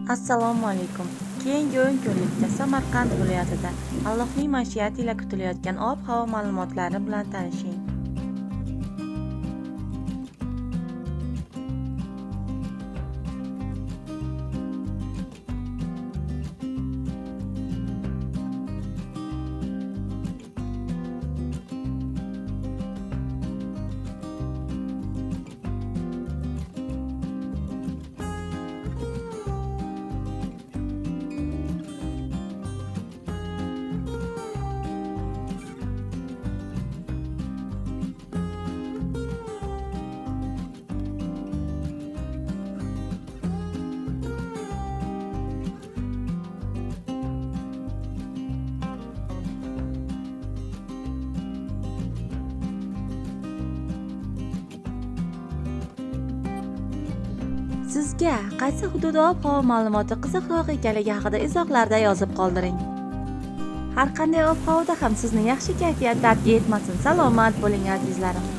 Assalomu alaykum. Keyingi 10 kunlikda Samarqand viloyatida Allohning mashiati ila kutilayotgan ob-havo ma'lumotlari bilan tanishing. Sizga qaysi hudud ob-havo ma'lumoti qiziqroq ekanligi haqida izohlarda yozib qoldiring. Har qanday ob-havoda ham sizni yaxshi kayfiyat tark etmasin. Salomat bo'ling azizlarim.